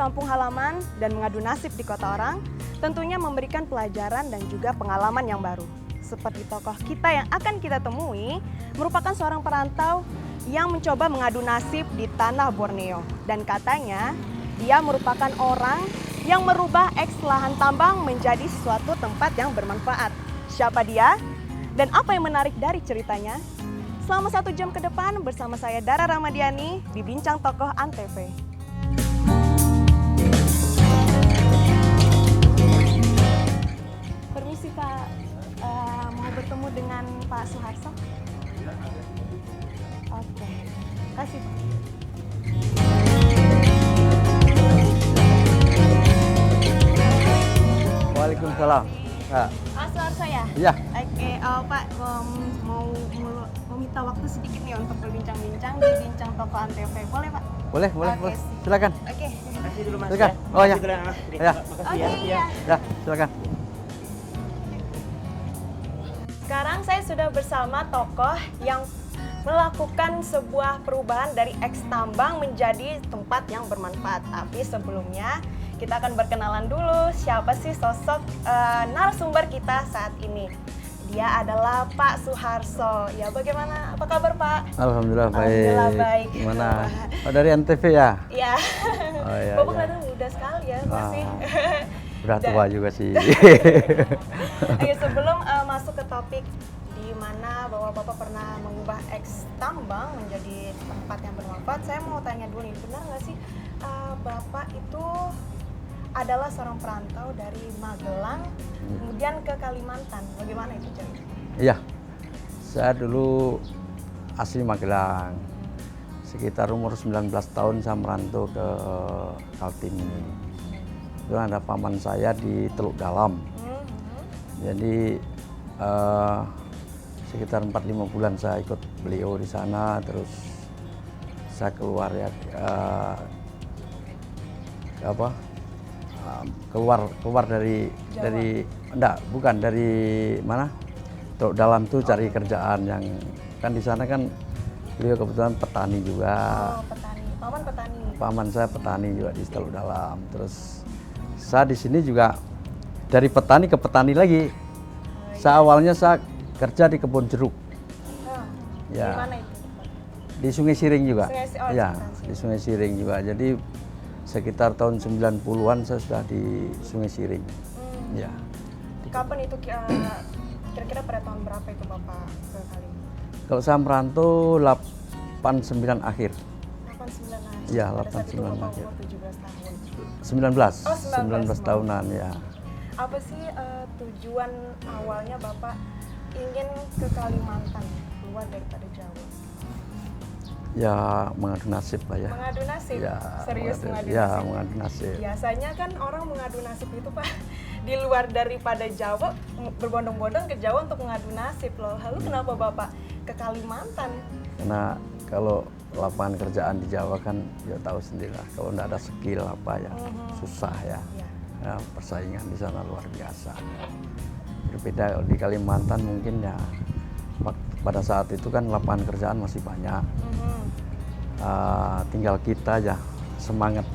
kampung halaman dan mengadu nasib di kota orang, tentunya memberikan pelajaran dan juga pengalaman yang baru. Seperti tokoh kita yang akan kita temui, merupakan seorang perantau yang mencoba mengadu nasib di tanah Borneo. Dan katanya, dia merupakan orang yang merubah eks lahan tambang menjadi suatu tempat yang bermanfaat. Siapa dia? Dan apa yang menarik dari ceritanya? Selama 1 jam ke depan bersama saya Dara Ramadiani di Bincang Tokoh Antv. Permisi Pak, mau bertemu dengan Pak Suharso? Oke, kasih Pak. Waalaikumsalam. Pak Suharso ya? Iya. Oke, Pak mau minta waktu sedikit nih untuk berbincang-bincang di Bincang Tokoh Antv. Boleh Pak? Boleh. Oke, Silakan. Oke. Kasih dulu Mas. Silakan. Ya. Oh ya. Makasih dulu, Mas. Ya. Makasih Oke, iya. Ya, silakan. Sekarang saya sudah bersama tokoh yang melakukan sebuah perubahan dari eks tambang menjadi tempat yang bermanfaat. Tapi sebelumnya kita akan berkenalan dulu siapa sih sosok narasumber kita saat ini. Dia adalah Pak Suharso. Ya, bagaimana? Apa kabar Pak? Alhamdulillah baik. Alhamdulillah baik. Gimana? Oh, dari Antv ya? Iya. Oh iya. Bapak iya. kelihatan muda sekali ya, masih. Udah tua juga sih. Oke, sebelum masuk ke topik di mana bahwa Bapak pernah mengubah eks tambang menjadi tempat yang bermanfaat, saya mau tanya dulu nih, benar nggak sih Bapak itu adalah seorang perantau dari Magelang kemudian ke Kalimantan? Bagaimana itu ceritanya? Iya. Saya dulu asli Magelang. Sekitar umur 19 tahun saya merantau ke Kaltim ini. Itu ada paman saya di Teluk Dalam. Jadi sekitar 4-5 bulan saya ikut beliau di sana, terus saya keluar ya keluar dari bukan dari mana Teluk Dalam tuh cari kerjaan yang kan di sana kan beliau kebetulan petani juga. Oh, petani. Paman petani. Paman saya petani juga di Teluk Dalam. Terus saya di sini juga dari petani ke petani lagi. Saya awalnya saya kerja di kebun jeruk. Ya. Di mana itu? Di Sungai Siring juga. Ya, Sungai di Sungai Siring juga. Jadi sekitar tahun 90-an saya sudah di Sungai Siring. Ya. Kapan itu kira-kira pada tahun berapa itu Bapak ke Kalimantan? Kalau saya merantau 89 akhir. 89 akhir. Ya, Pada saat itu 89 Bapak akhir. umur 17 tahun. 19. Oh, 19 tahunan ya. Apa sih tujuan awalnya Bapak ingin ke Kalimantan, keluar daripada Jawa? Ya, mengadu nasib lah ya. Mengadu nasib? Ya, Serius mengadu ya, nasib? mengadu nasib. Biasanya kan orang mengadu nasib itu Pak, di luar daripada Jawa, berbondong-bondong ke Jawa untuk mengadu nasib loh. Lalu kenapa Bapak ke Kalimantan? Karena kalau lapangan kerjaan di Jawa kan ya tahu sendiri lah, kalau nggak ada skill apa ya susah ya. Ya. Ya, persaingan di sana luar biasa. Berbeda kalau di Kalimantan mungkin ya pada saat itu kan lapangan kerjaan masih banyak. Tinggal kita aja semangat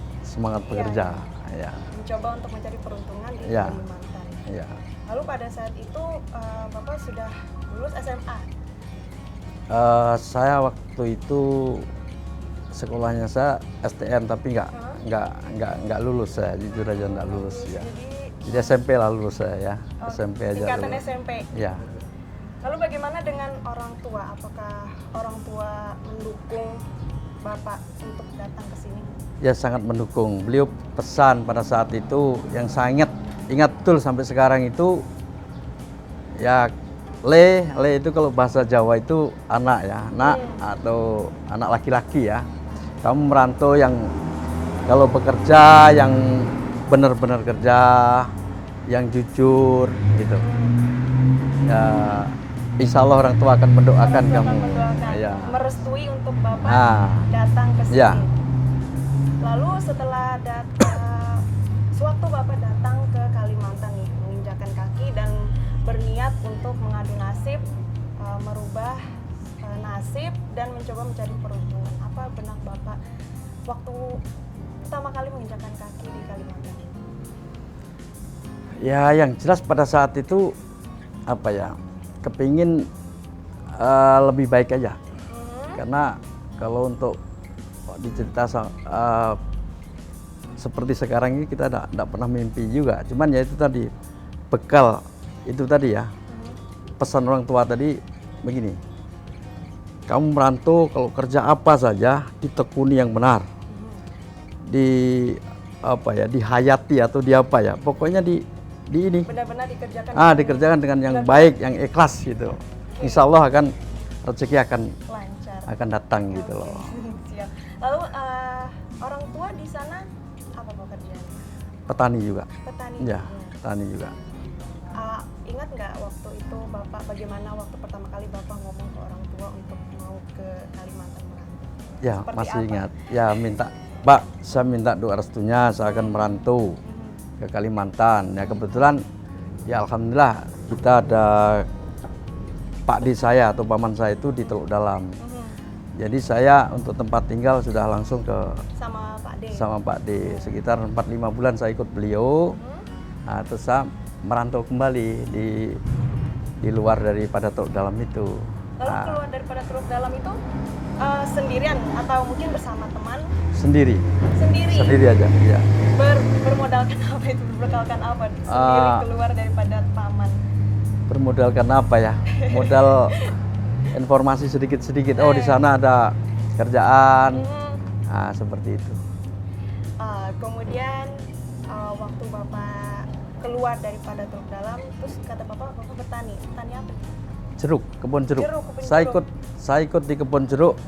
bekerja. Ya. Mencoba untuk mencari peruntungan di Ya. Kalimantan. Ya. Lalu pada saat itu Bapak sudah lulus SMA? Saya waktu itu sekolahnya saya STM tapi nggak lulus saya, jujur aja nggak lulus ya. Jadi SMP lah lulus saya ya, SMP aja. Tingkatan lulus. SMP. Ya. Lalu bagaimana dengan orang tua? Apakah orang tua mendukung Bapak untuk datang ke sini? Ya sangat mendukung. Beliau pesan pada saat itu yang saya ingat betul sampai sekarang itu ya Le itu kalau bahasa Jawa itu anak ya, anak atau anak laki-laki ya. Kamu merantau yang kalau bekerja yang benar-benar kerja, yang jujur gitu. Ya insya Allah orang tua akan mendoakan kamu. Ya. Merestui untuk Bapak datang ke sini. Ya. Lalu setelah sewaktu Bapak datang ke Kalimantan nih, menginjakan kaki dan berniat untuk mengadu nasib, merubah nasib dan mencoba mencari peruntungan. Apa benak Bapak waktu pertama kali menginjakkan kaki di Kalimantan? Ya yang jelas pada saat itu apa ya, kepingin lebih baik aja. Karena kalau untuk dicerita seperti sekarang ini kita tidak pernah mimpi juga. Cuman ya itu tadi, bekal itu tadi ya, pesan orang tua tadi begini, kamu merantau kalau kerja apa saja ditekuni yang benar, di apa ya, dihayati atau di apa ya, pokoknya di ini Benar-benar dikerjakan. dikerjakan dengan yang baik, yang ikhlas gitu. Insya Allah akan rezeki Lancar. akan datang gitu loh. Siap. Lalu orang tua di sana apa pekerjaannya? Petani juga. Petani. Ya, petani juga. Ingat nggak waktu itu Bapak, bagaimana waktu pertama kali Bapak ngomong ke orang tua untuk mau ke Kalimantan merantau? Ya, Seperti masih apa? ingat. Ya, Pak, saya minta doa restunya, saya akan merantau ke Kalimantan. Ya kebetulan, ya alhamdulillah kita ada Pak D saya atau paman saya itu di Teluk Dalam. Jadi saya untuk tempat tinggal sudah langsung ke sama Pak D. Sekitar 4-5 bulan saya ikut beliau. Nah, terus saya merantau kembali di luar daripada Teluk Dalam itu. Lalu keluar daripada Teluk Dalam itu sendirian atau mungkin bersama teman? Sendiri. Sendiri aja, ya. Bermodalkan apa itu? Berbekalkan apa? Sendiri keluar daripada paman. Bermodalkan apa ya? Modal informasi sedikit-sedikit. Oh, di sana ada kerjaan. Nah, seperti itu. Kemudian waktu Bapak keluar daripada Teluk Dalam, terus kata Bapak bertani. Bertani apa? Jeruk, kebun jeruk. Kebun Saya ikut di kebun jeruk.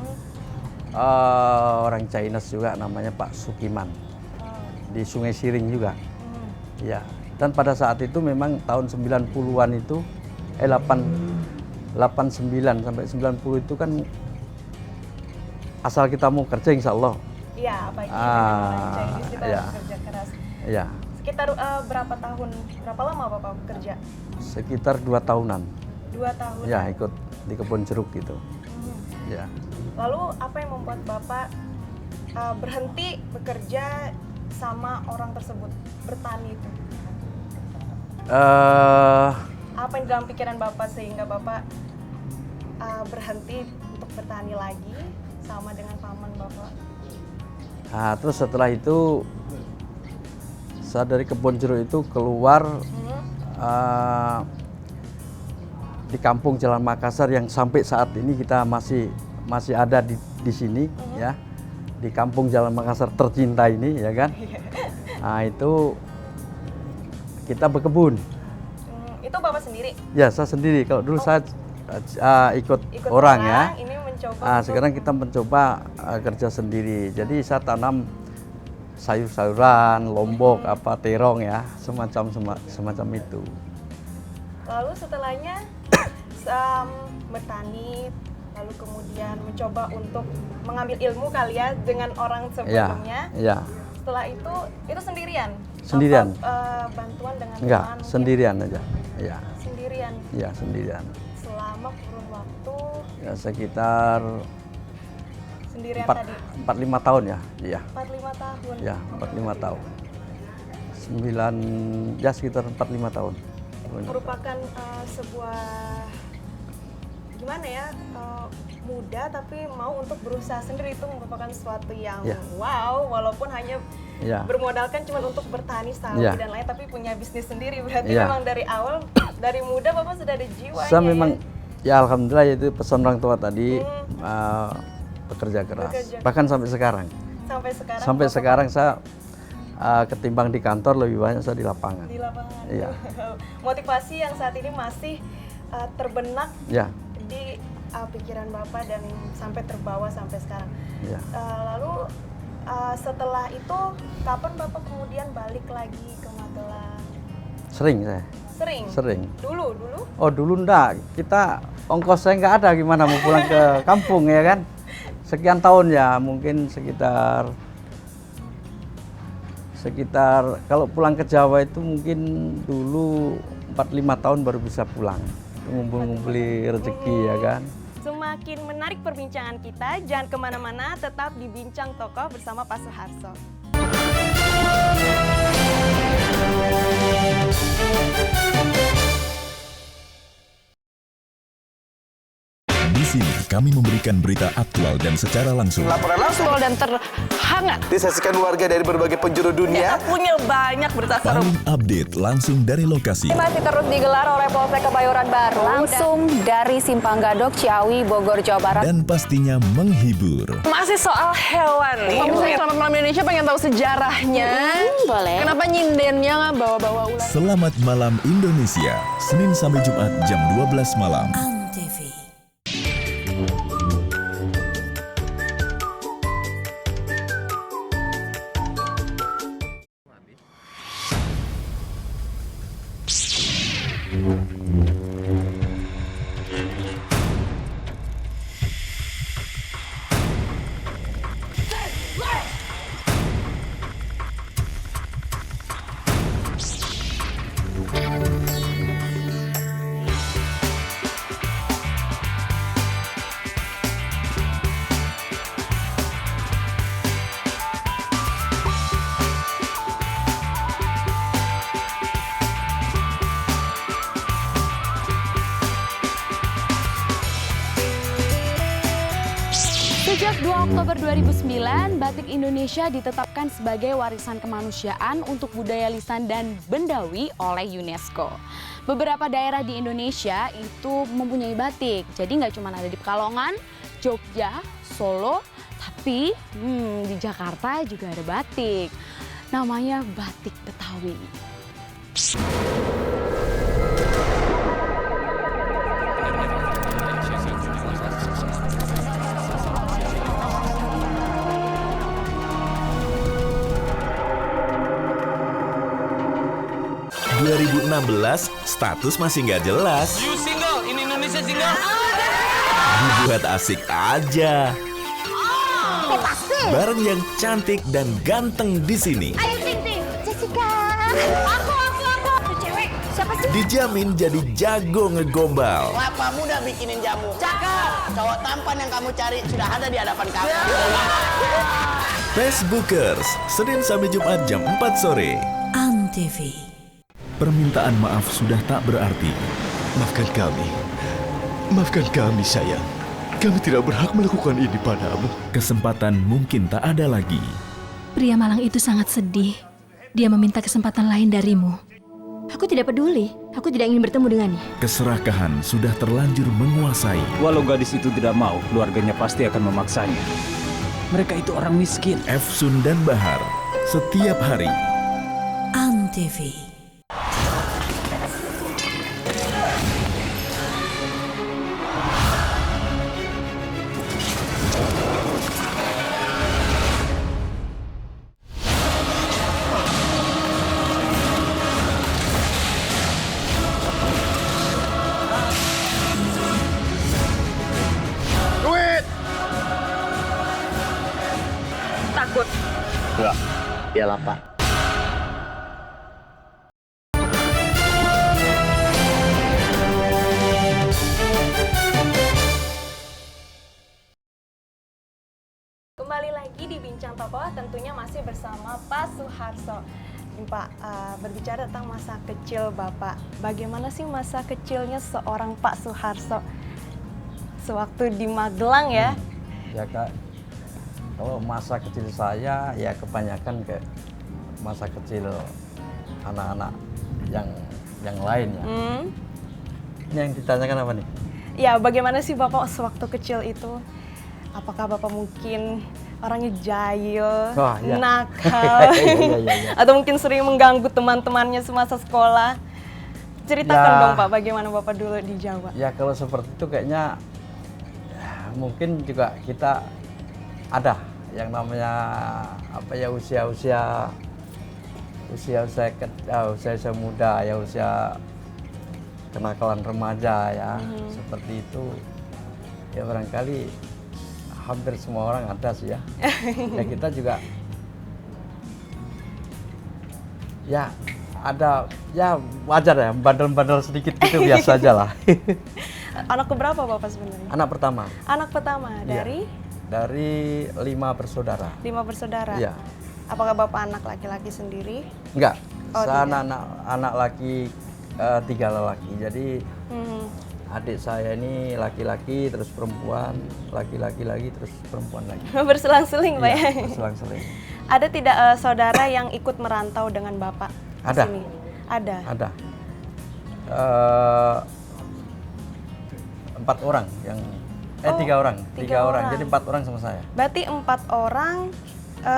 Orang Chinese juga namanya Pak Sukiman. Di Sungai Siring juga. Ya. Dan pada saat itu memang tahun 90-an itu 89 sampai 90 itu kan asal kita mau kerja insya Allah. Iya, apalagi kita ya. kerja keras. Ya. Sekitar berapa lama Bapak bekerja? Sekitar 2 tahunan. 2 tahun? Ya, ikut di kebun jeruk gitu. Ya. Lalu apa yang membuat Bapak berhenti bekerja sama orang tersebut, bertani itu? Apa yang dalam pikiran Bapak sehingga Bapak berhenti untuk bertani lagi sama dengan paman Bapak? Nah, terus setelah itu saya dari kebun jeruk itu keluar di kampung Jalan Makassar yang sampai saat ini kita masih ada di sini ya, di kampung Jalan Makassar tercinta ini ya kan. Nah, itu kita berkebun. Itu Bapak sendiri? Ya, saya sendiri. Kalau dulu saya ikut orang ya. Ini mencoba Sekarang kita mencoba kerja sendiri. Jadi saya tanam sayur-sayuran, lombok, terong ya, semacam itu. Lalu setelahnya bertani, lalu kemudian mencoba untuk mengambil ilmu kali ya dengan orang sebelumnya. Ya. Setelah itu sendirian? Sendirian. Bantuan dengan Enggak, teman? sendirian aja. Ya. Sendirian? Ya, sendirian. Selama kurun waktu? Ya, sekitar Sendirian tadi? 4-5 tahun ya. Iya. 4-5 tahun? Ya, 4-5 tahun. 9, ya sekitar 4-5 tahun. Merupakan sebuah gimana ya, muda tapi mau untuk berusaha sendiri, itu merupakan sesuatu yang wow, walaupun hanya bermodalkan cuma untuk bertani sawi dan lain, tapi punya bisnis sendiri. Berarti memang dari awal, dari muda Bapak sudah ada jiwanya. Saya memang ya alhamdulillah, itu pesan orang tua tadi, bekerja keras. Bahkan sampai sekarang. Sampai sekarang saya ketimbang di kantor lebih banyak saya di lapangan. Di lapangan. Iya. Motivasi yang saat ini masih terbenak di pikiran Bapak dan sampai terbawa sampai sekarang. Ya. Lalu setelah itu kapan Bapak kemudian balik lagi ke Magelang? Sering saya. Sering. Dulu? Oh, dulu enggak. Kita ongkos saya nggak ada, gimana mau pulang ke kampung ya kan? Sekian tahun ya, mungkin sekitar kalau pulang ke Jawa itu mungkin dulu 4-5 tahun baru bisa pulang. Ngumpul-ngumpuli rezeki ya kan. Semakin menarik perbincangan kita, jangan kemana-mana, tetap di Bincang Tokoh bersama Pak Suharso. Di sini kami memberikan berita aktual dan secara langsung. Laporan langsung dan terhangat. disaksikan warga dari berbagai penjuru dunia. Punya banyak berita seru. Paling update langsung dari lokasi. Masih terus digelar oleh Polsek Kebayoran Baru. Langsung dari Simpang Gadok, Ciawi, Bogor, Jawa Barat. Dan pastinya menghibur. Masih soal hewan nih. Misalnya Selamat Malam Indonesia pengen tahu sejarahnya. Boleh. Kenapa nyindennya bawa-bawa ular? Selamat Malam Indonesia, Senin sampai Jumat jam 12 malam. TV. Sejak 2 Oktober 2009, batik Indonesia ditetapkan sebagai warisan kemanusiaan untuk budaya lisan dan bendawi oleh UNESCO. Beberapa daerah di Indonesia itu mempunyai batik, jadi nggak cuma ada di Pekalongan, Jogja, Solo, tapi di Jakarta juga ada batik. Namanya batik Betawi. 2016, status masih nggak jelas. You single, in Indonesia single. Dibuat asik aja. Bareng yang cantik dan ganteng di sini. Ayo Ting, Jessica. Aku. Cewek. Siapa sih? Dijamin jadi jago ngegombal. Kelapa muda bikinin jamu. Cakep. Cowok tampan yang kamu cari sudah ada di hadapan kamu. Facebookers, Senin sampai Jumat jam 4 sore. Antv. Permintaan maaf sudah tak berarti. Maafkan kami sayang. Kami tidak berhak melakukan ini padamu. Kesempatan mungkin tak ada lagi. Pria malang itu sangat sedih. Dia meminta kesempatan lain darimu. Aku tidak peduli. Aku tidak ingin bertemu dengannya. Keserakahan sudah terlanjur menguasai. Walau gadis itu tidak mau, keluarganya pasti akan memaksanya. Mereka itu orang miskin. Efsun dan Bahar, setiap hari. Antv. Takut. Enggak. Dia lapar. Kembali lagi di Bincang Tokoh, tentunya masih bersama Pak Suharso. Nih, Pak, berbicara tentang masa kecil Bapak, bagaimana sih masa kecilnya seorang Pak Suharso sewaktu di Magelang ya? Ya Kak, kalau masa kecil saya ya kebanyakan ke masa kecil anak-anak yang lain ya. Ini yang ditanyakan apa nih? Ya, bagaimana sih Bapak sewaktu kecil itu? Apakah Bapak mungkin orangnya jahil, iya. nakal, Iya. atau mungkin sering mengganggu teman-temannya semasa sekolah? Ceritakan Ya. dong Pak, bagaimana Bapak dulu di Jawa? Ya kalau seperti itu kayaknya ya, mungkin juga kita ada yang namanya apa ya usia muda ya, usia kenakalan remaja ya, seperti itu ya, barangkali hampir semua orang ada sih ya. Ya kita juga ya ada, ya wajar ya, bandel-bandel sedikit gitu biasa aja lah. Anak keberapa Bapak sebenarnya? Anak pertama. Anak pertama dari? Dari 5 bersaudara. 5 bersaudara. Iya. Apakah Bapak anak laki-laki sendiri? Enggak, Oh, saya tidak. anak laki 3 lelaki. Jadi adik saya ini laki-laki terus perempuan, laki-laki lagi terus perempuan lagi. Berselang-seling Pak ya? Iya, berselang-seling. Ada tidak saudara yang ikut merantau dengan Bapak di Ada. sini? Ada. Ada 4 orang yang 3 orang, 3 orang. Jadi 4 orang sama saya. Berarti 4 orang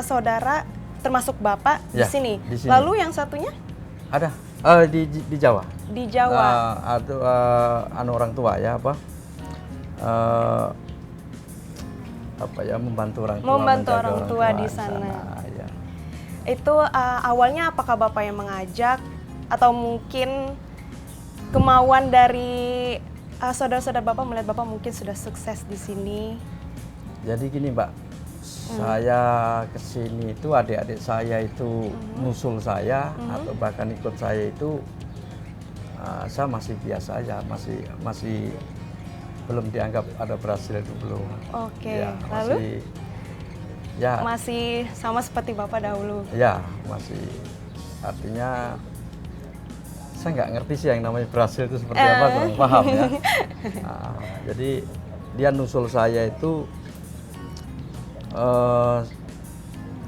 saudara termasuk Bapak Ya, di sini. di sini. Lalu yang satunya Ada di Jawa. di Jawa. Atau orang tua ya apa ya membantu orang tua. Membantu menjaga orang tua di sana. Ya. Itu awalnya apakah Bapak yang mengajak atau mungkin kemauan dari saudara-saudara Bapak melihat Bapak mungkin sudah sukses di sini? Jadi gini Mbak, saya kesini itu adik-adik saya itu nusul saya atau bahkan ikut saya itu saya masih biasa aja, masih belum dianggap ada berhasil itu belum. Oke, Ya, lalu? Masih sama seperti Bapak dahulu? Ya, masih. Artinya saya nggak ngerti sih yang namanya berhasil itu seperti apa, kurang paham ya. Jadi dia nusul saya itu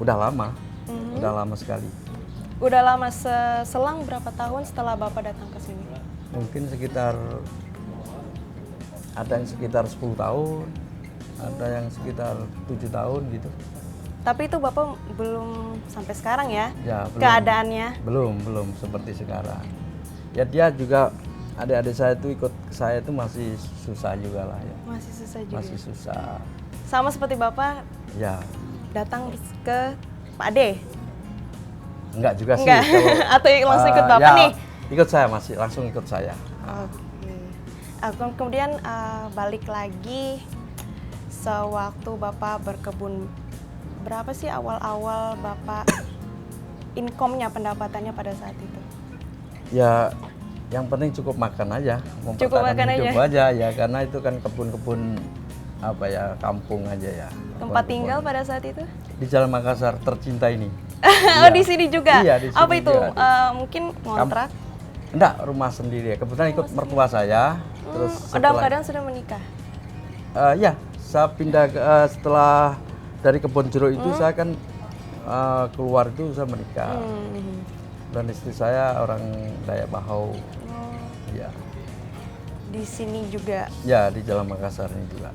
udah lama sekali. Udah lama, selang berapa tahun setelah Bapak datang ke sini? Mungkin ada yang sekitar 10 tahun, ada yang sekitar 7 tahun gitu. Tapi itu Bapak belum sampai sekarang ya, Ya, belum, keadaannya? Belum seperti sekarang. Ya dia juga, adik-adik saya itu ikut saya itu masih susah juga lah ya. Masih susah juga? Masih susah. Sama seperti Bapak Ya. datang ke Pak Ade? Enggak juga sih. Enggak. Atau langsung ikut Bapak nih? Ikut saya, langsung ikut saya. Oke. Kemudian balik lagi sewaktu Bapak berkebun, berapa sih awal-awal Bapak income-nya, pendapatannya pada saat itu? Ya, yang penting cukup makan aja, Cukup makan hidup aja ya, karena itu kan kebun-kebun kampung aja ya. Tempat tinggal pada saat itu? Di Jalan Makassar tercinta ini. Oh, di sini juga? Iya, di sini. Apa itu? Mungkin ngontrak? Enggak, rumah sendiri ya. Kebetulan ikut mertua saya. Terus dalam keadaan sudah menikah? Ya, saya pindah setelah dari kebun jeruk itu saya kan keluar itu saya menikah. Dan istri saya orang Dayak Bahau. Ya. Di sini juga? Ya, di Jalan Makassar ini juga.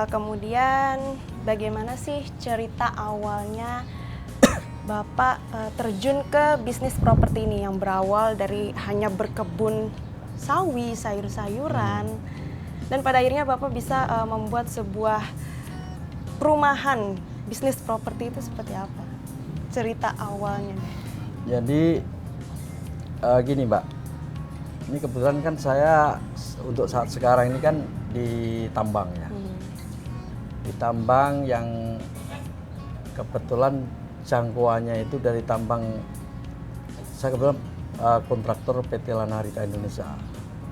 Kemudian bagaimana sih cerita awalnya Bapak terjun ke bisnis properti ini yang berawal dari hanya berkebun sawi, sayur-sayuran, dan pada akhirnya Bapak bisa membuat sebuah perumahan bisnis properti itu seperti apa? Cerita awalnya. Jadi gini Mbak, ini kebetulan kan saya untuk saat sekarang ini kan di tambang ya. Di tambang yang kebetulan jangkauannya itu dari tambang, saya kebetulan kontraktor PT Lanarita Indonesia,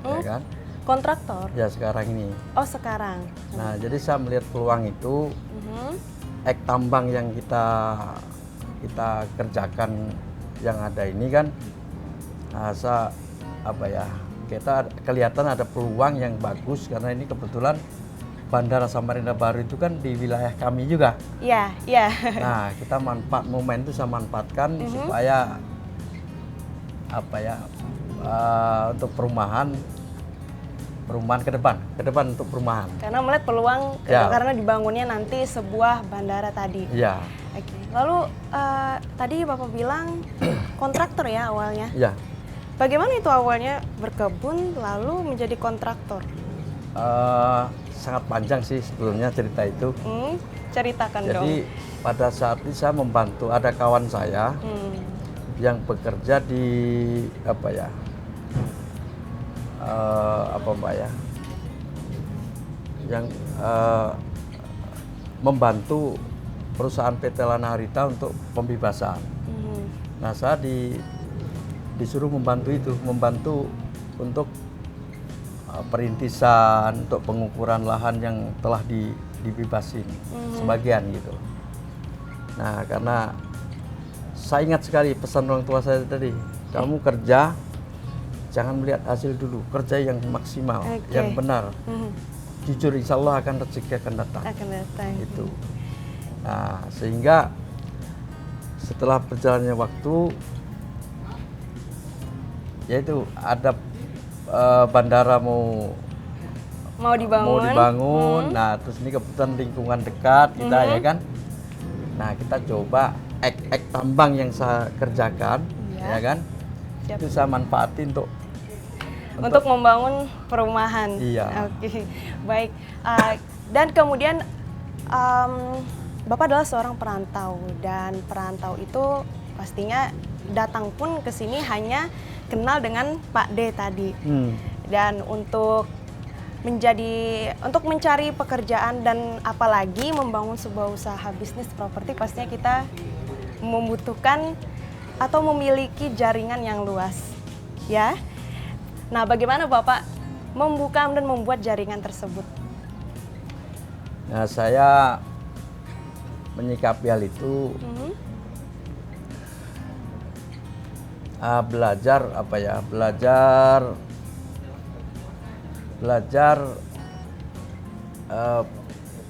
ya kan? Kontraktor? Ya sekarang ini. Oh sekarang. Nah jadi saya melihat peluang itu, ek tambang yang kita kerjakan yang ada ini kan, kita kelihatan ada peluang yang bagus karena ini kebetulan Bandara Samarinda Baru itu kan di wilayah kami juga. Iya, iya. Nah, kita momen itu saya manfaatkan supaya untuk perumahan ke depan untuk perumahan. Karena melihat peluang karena dibangunnya nanti sebuah bandara tadi. Iya. Oke. Lalu tadi Bapak bilang kontraktor ya awalnya. Iya. Bagaimana itu awalnya berkebun lalu menjadi kontraktor? Sangat panjang sih sebelumnya cerita itu. Ceritakan dong. Jadi pada saat itu saya membantu, ada kawan saya yang bekerja di yang membantu perusahaan PT Lanarita untuk pembebasan. Nah saya disuruh membantu untuk perintisan, untuk pengukuran lahan yang telah dibebasin sebagian gitu. Nah, karena saya ingat sekali pesan orang tua saya tadi, kamu kerja, jangan melihat hasil dulu, kerja yang maksimal, yang benar. Jujur, insya Allah akan rezeki akan datang. Itu. Nah, sehingga setelah berjalannya waktu, yaitu ada bandara mau dibangun. Nah, terus ini kebetulan lingkungan dekat kita ya kan. Nah, kita coba tambang yang saya kerjakan, ya kan. Itu saya manfaatin untuk membangun perumahan. Iya. Oke, baik. Dan kemudian Bapak adalah seorang perantau, dan perantau itu pastinya datang pun ke sini hanya kenal dengan Pak D tadi. Dan untuk mencari pekerjaan dan apalagi membangun sebuah usaha bisnis properti, pastinya kita membutuhkan atau memiliki jaringan yang luas, ya. Nah, bagaimana Bapak membuka dan membuat jaringan tersebut? Nah, saya menyikapi hal itu belajar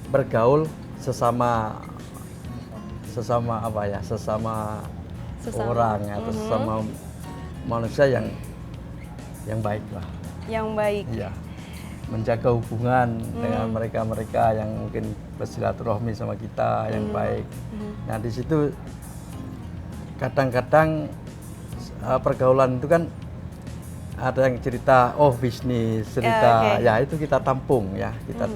bergaul sesama orang atau sesama manusia yang baik lah. Yang baik. Iya. Menjaga hubungan dengan mereka-mereka yang mungkin bersilaturahmi sama kita yang baik. Nah, di situ kadang-kadang pergaulan itu kan ada yang cerita bisnis, cerita ya itu kita tampung ya, kita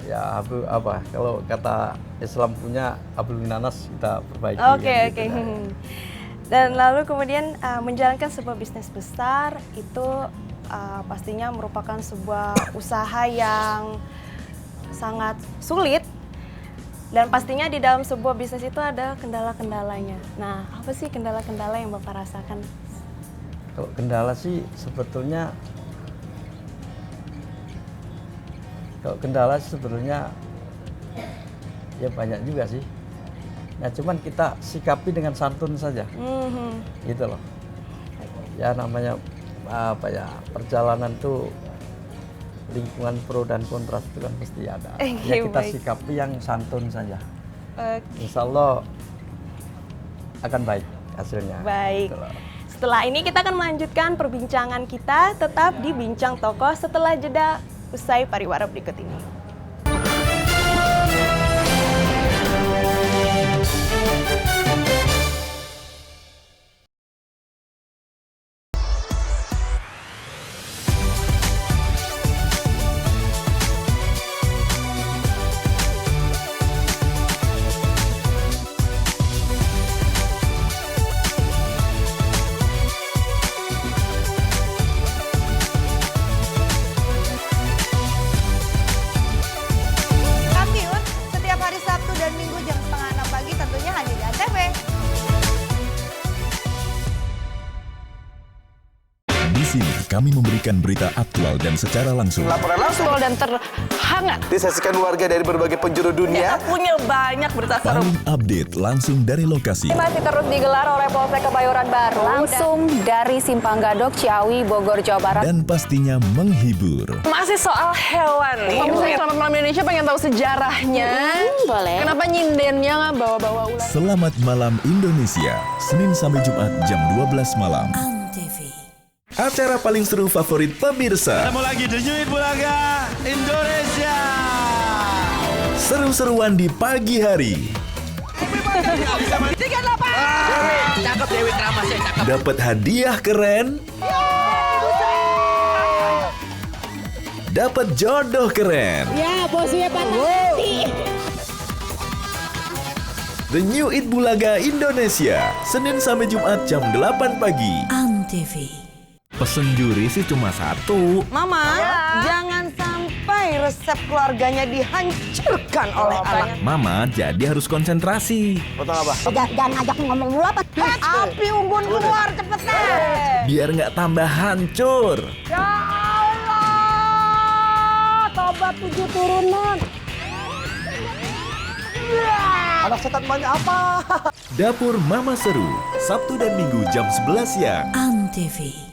ya kalau kata Islam punya ablun nanas kita perbaiki. Oke. Dan lalu kemudian menjalankan sebuah bisnis besar itu pastinya merupakan sebuah usaha yang sangat sulit, dan pastinya di dalam sebuah bisnis itu ada kendala-kendalanya. Nah, apa sih kendala-kendala yang Bapak rasakan? Kalau kendala sih sebetulnya ya banyak juga sih. Nah, cuman kita sikapi dengan santun saja, gitu loh. Ya namanya perjalanan tuh lingkungan pro dan kontra itu kan pasti ada. Ya kita sikapi yang santun saja. Insya Allah akan baik hasilnya. Baik. Gitu loh. Setelah ini kita akan melanjutkan perbincangan kita tetap di Bincang Tokoh setelah jeda usai pariwara berikut ini. Di sini kami memberikan berita aktual dan secara langsung. Laporan langsung dan terhangat disaksikan warga dari berbagai penjuru dunia. Kita punya banyak berita seru. Paling update langsung dari lokasi. Masih terus digelar oleh Polsek Kebayoran Baru. Langsung dari Simpang Gadok, Ciawi, Bogor, Jawa Barat. Dan pastinya menghibur. Masih soal hewan nih. Selamat Malam Indonesia pengen tahu sejarahnya. Boleh. Kenapa nyindennya bawa-bawa ular? Selamat Malam Indonesia, Senin sampai Jumat jam 12 malam. Acara paling seru favorit pemirsa. Ketemu lagi The New Eat Bulaga Indonesia. Seru-seruan di pagi hari. 38. Cakep Dewi Kramasya, cakep. Dapat hadiah keren. Dapat jodoh keren. Ya, bosnya Patati. The New Eat Bulaga Indonesia, Senin sampai Jumat jam 8 pagi. Antv. Pesen juri sih cuma satu. Mama, jangan sampai resep keluarganya dihancurkan oleh anak. Mama jadi harus konsentrasi. Potong apa? Jangan ajak ngomong mulu apa. Api unggun keluar cepetan. Biar nggak tambah hancur. Ya Allah, tobat 7 turunan. Ya. Anak setan banyak apa? Dapur Mama Seru, Sabtu dan Minggu jam 11 siang. Antv.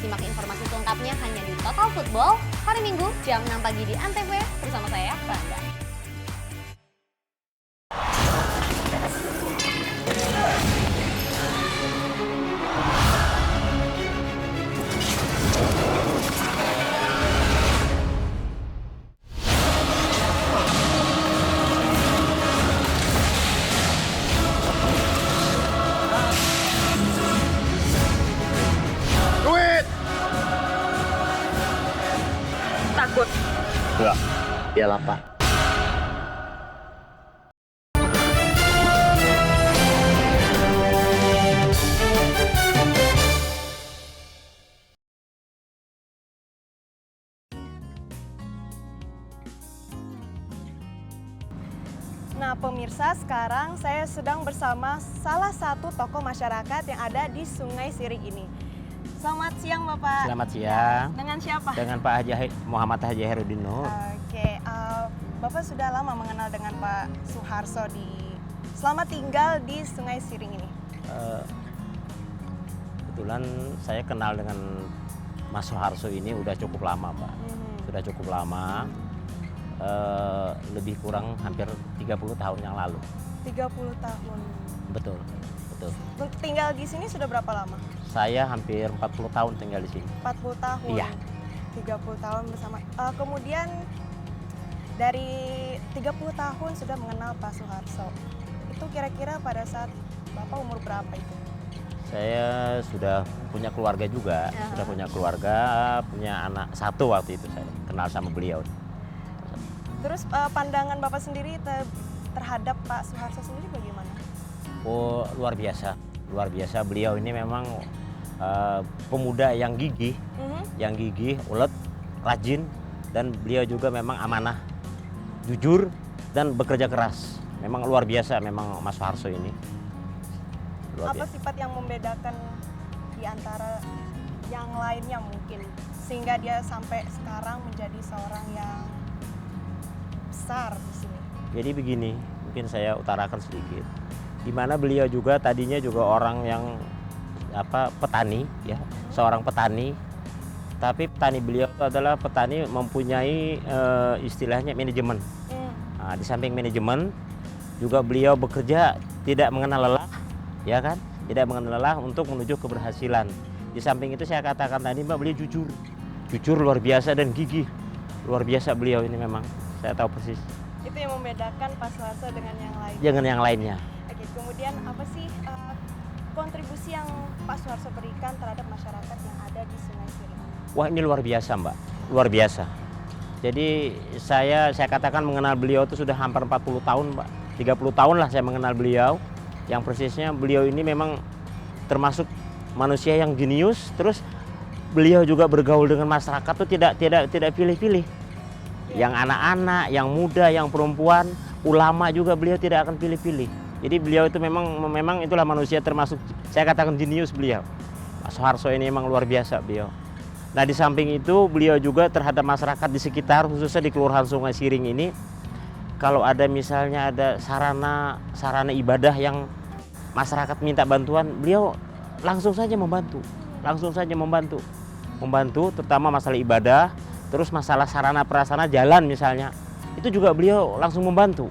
Simak informasi selengkapnya hanya di Total Football hari Minggu jam 6 pagi di Antv bersama saya, Franda. Duit! Takut. Enggak. Dia lapar. Nah pemirsa, sekarang saya sedang bersama salah satu tokoh masyarakat yang ada di Sungai Siring ini. Selamat siang Bapak. Selamat siang. Dengan siapa? Dengan Pak Muhammad Haji Herudin Nur. Oke, Bapak sudah lama mengenal dengan Pak Suharso selama tinggal di Sungai Siring ini. Kebetulan saya kenal dengan Mas Suharso ini udah cukup lama, Pak. Sudah cukup lama. Lebih kurang hampir 30 tahun yang lalu. 30 tahun. Betul, betul. Tinggal di sini sudah berapa lama? Saya hampir 40 tahun tinggal di sini. 40 tahun? Iya. 30 tahun bersama. Kemudian dari 30 tahun sudah mengenal Pak Suharso. Itu kira-kira pada saat Bapak umur berapa itu? Saya sudah punya keluarga juga. Sudah punya keluarga, punya anak satu waktu itu saya kenal sama beliau. Terus pandangan Bapak sendiri terhadap Pak Suharso sendiri bagaimana? Oh, luar biasa. Luar biasa. Beliau ini memang pemuda yang gigih, ulet, rajin, dan beliau juga memang amanah, jujur, dan bekerja keras. Memang luar biasa memang Mas Suharso ini. Apa sifat yang membedakan di antara yang lainnya mungkin sehingga dia sampai sekarang menjadi seorang yang besar di sini? Jadi begini, mungkin saya utarakan sedikit. Di mana beliau juga tadinya juga orang yang petani, ya, seorang petani. Tapi petani beliau itu adalah petani mempunyai istilahnya manajemen. Nah, di samping manajemen juga beliau bekerja tidak mengenal lelah, ya kan? Tidak mengenal lelah untuk menuju keberhasilan. Di samping itu saya katakan tadi Mbak, beliau jujur luar biasa dan gigih. Luar biasa beliau ini memang. Saya tahu persis. Itu yang membedakan Pak Suharso dengan yang lainnya. Dengan yang lainnya. Oke, kemudian apa sih kontribusi yang Pak Suharso berikan terhadap masyarakat yang ada di Sungai Siring? Wah, ini luar biasa, Mbak. Luar biasa. Jadi saya katakan mengenal beliau itu sudah hampir 40 tahun, Mbak. 30 tahun lah saya mengenal beliau. Yang persisnya beliau ini memang termasuk manusia yang jenius, terus beliau juga bergaul dengan masyarakat tuh tidak pilih-pilih. Yang anak-anak, yang muda, yang perempuan, ulama juga beliau tidak akan pilih-pilih. Jadi beliau itu memang itulah manusia termasuk, saya katakan jenius beliau. Mas Suharso ini memang luar biasa beliau. Nah di samping itu beliau juga terhadap masyarakat di sekitar, khususnya di Kelurahan Sungai Siring ini, kalau ada misalnya ada sarana ibadah yang masyarakat minta bantuan, beliau langsung saja membantu. Membantu terutama masalah ibadah. Terus masalah sarana prasarana jalan misalnya, itu juga beliau langsung membantu.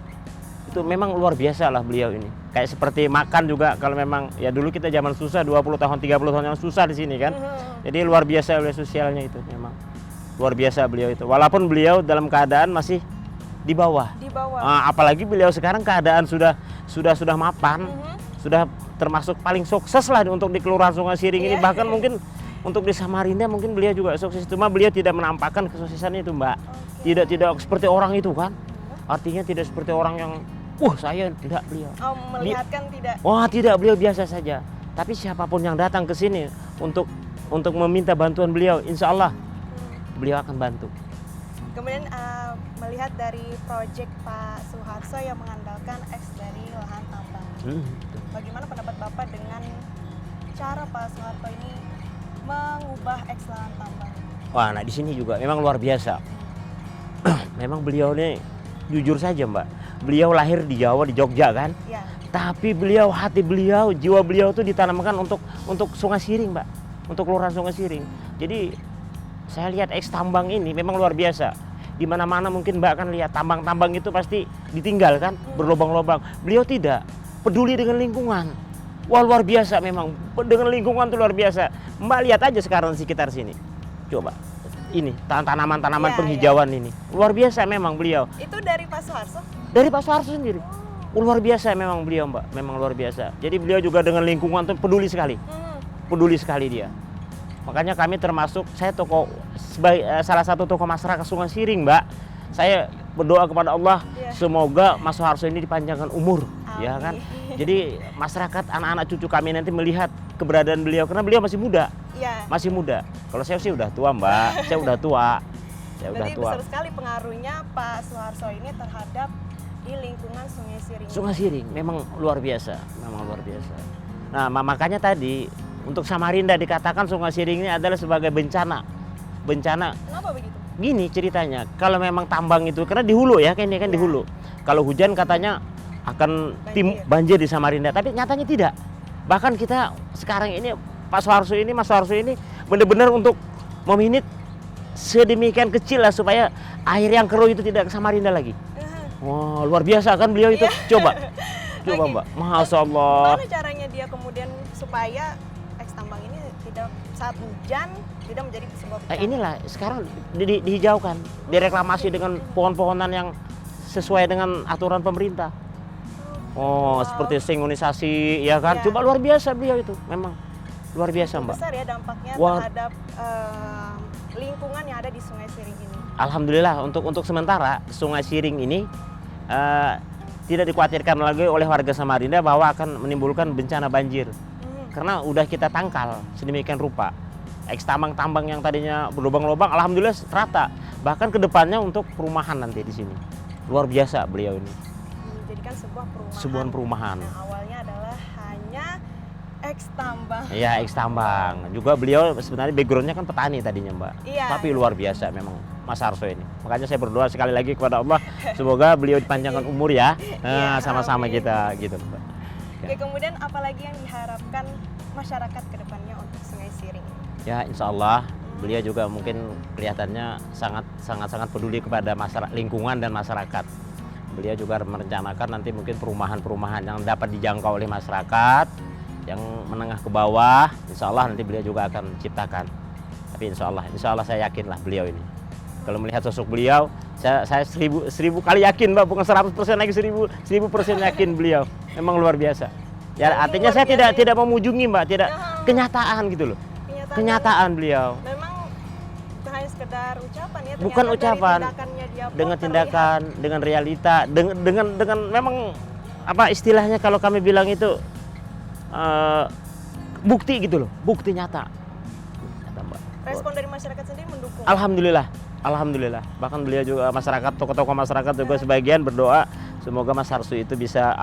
Itu memang luar biasa lah beliau ini. Kayak seperti makan juga, kalau memang ya dulu kita zaman susah 20 tahun 30 tahun yang susah di sini kan. Jadi luar biasa beliau sosialnya itu memang. Luar biasa beliau itu. Walaupun beliau dalam keadaan masih di bawah. Apalagi beliau sekarang keadaan sudah mapan, sudah termasuk paling sukses lah untuk di Kelurahan Sungai Siring ini. Bahkan mungkin untuk di Samarinda mungkin beliau juga sukses, cuma beliau tidak menampakkan kesuksesannya itu, Mbak. Tidak seperti orang itu kan. Artinya tidak seperti orang yang saya tidak beliau. Melihatkan tidak. Wah, tidak, beliau biasa saja. Tapi siapapun yang datang ke sini untuk meminta bantuan beliau, insya Allah beliau akan bantu. Kemudian melihat dari proyek Pak Suharso yang mengandalkan eks dari lahan tambang. Bagaimana pendapat Bapak dengan cara Pak Suharto ini mengubah eks lahan tambang? Wah, nah di sini juga memang luar biasa. Memang beliau ini jujur saja Mbak, beliau lahir di Jawa, di Jogja kan? Ya. Tapi beliau, hati beliau, jiwa beliau itu ditanamkan untuk Sungai Siring Mbak, untuk kelurahan Sungai Siring. Jadi saya lihat eks tambang ini memang luar biasa. Di mana-mana mungkin Mbak kan lihat tambang-tambang itu pasti ditinggal kan, berlobang-lobang. Beliau tidak, peduli dengan lingkungan. Wah luar biasa memang, dengan lingkungan itu luar biasa. Mbak lihat aja sekarang di sekitar sini. Coba, ini tanaman-tanaman penghijauan ini. Luar biasa memang beliau. Itu dari Pak Suharso? Dari Pak Suharso sendiri. Luar biasa memang beliau Mbak, memang luar biasa. Jadi beliau juga dengan lingkungan itu peduli sekali. Peduli sekali dia. Makanya kami termasuk, saya tokoh sebagai salah satu tokoh masyarakat Sungai Siring Mbak. Saya berdoa kepada Allah semoga Mas Suharso ini dipanjangkan umur. Ya kan. Jadi masyarakat, anak-anak cucu kami nanti melihat keberadaan beliau karena beliau masih muda. Iya. Masih muda. Kalau saya sih udah tua Mbak, saya udah tua. Berarti besar sekali pengaruhnya Pak Suharso ini terhadap di lingkungan Sungai Siring. Sungai Siring memang luar biasa, memang luar biasa. Nah makanya tadi untuk Samarinda dikatakan Sungai Siring ini adalah sebagai bencana. Bencana. Kenapa begitu? Gini ceritanya, kalau memang tambang itu karena di hulu ya, kan ini kan di hulu. Kalau hujan katanya akan banjir di Samarinda, tapi nyatanya tidak. Bahkan kita sekarang ini Pak Suharso ini, Mas Suharso ini benar-benar untuk meminit sedemikian kecil lah supaya air yang keruh itu tidak ke Samarinda lagi. Wah luar biasa kan beliau itu. Coba Mbak, Masya Allah. Gimana caranya dia kemudian supaya eks tambang ini tidak saat hujan tidak menjadi sebuah bencana? Inilah sekarang dihijaukan, direklamasi dengan pohon-pohonan yang sesuai dengan aturan pemerintah. Seperti sinkronisasi, ya kan? Coba luar biasa beliau itu, memang luar biasa Mbak. Besar ya dampaknya terhadap lingkungan yang ada di Sungai Siring ini. Alhamdulillah untuk sementara Sungai Siring ini tidak dikhawatirkan lagi oleh warga Samarinda bahwa akan menimbulkan bencana banjir. Karena udah kita tangkal sedemikian rupa. Eks tambang-tambang yang tadinya berlubang-lubang, alhamdulillah rata. Bahkan kedepannya untuk perumahan nanti di sini. Luar biasa beliau ini. Menjadikan sebuah perumahan. Sebuah perumahan. Nah, awalnya adalah hanya eks tambang. Iya, eks tambang. Juga beliau sebenarnya backgroundnya kan petani tadinya Mbak. Iya. Tapi luar biasa memang Mas Suharso ini. Makanya saya berdoa sekali lagi kepada Allah semoga beliau dipanjangkan umur ya. Sama-sama kita gitu Mbak. Oke, kemudian apalagi yang diharapkan masyarakat ke depannya untuk Sungai Siring? Ya, insya Allah beliau juga mungkin kelihatannya sangat peduli kepada masyarakat, lingkungan dan masyarakat. Beliau juga merencanakan nanti mungkin perumahan-perumahan yang dapat dijangkau oleh masyarakat, yang menengah ke bawah. Insya Allah nanti beliau juga akan ciptakan. Tapi insya Allah saya yakinlah beliau ini. Kalau melihat sosok beliau, saya seribu kali yakin Mbak, bukan 100% lagi 1000% yakin beliau. Memang luar biasa. Ya artinya saya tidak memujungi Mbak, tidak kenyataan gitu loh. Kenyataan beliau. Memang bukan hanya sekedar ucapan ya. Bukan ucapan. Dengan tindakan, dengan realita, dengan memang apa istilahnya kalau kami bilang itu bukti gitu loh, bukti nyata. Respon dari masyarakat sendiri mendukung. Alhamdulillah. Bahkan beliau juga masyarakat, tokoh-tokoh masyarakat juga sebagian berdoa semoga Mas Suharso itu bisa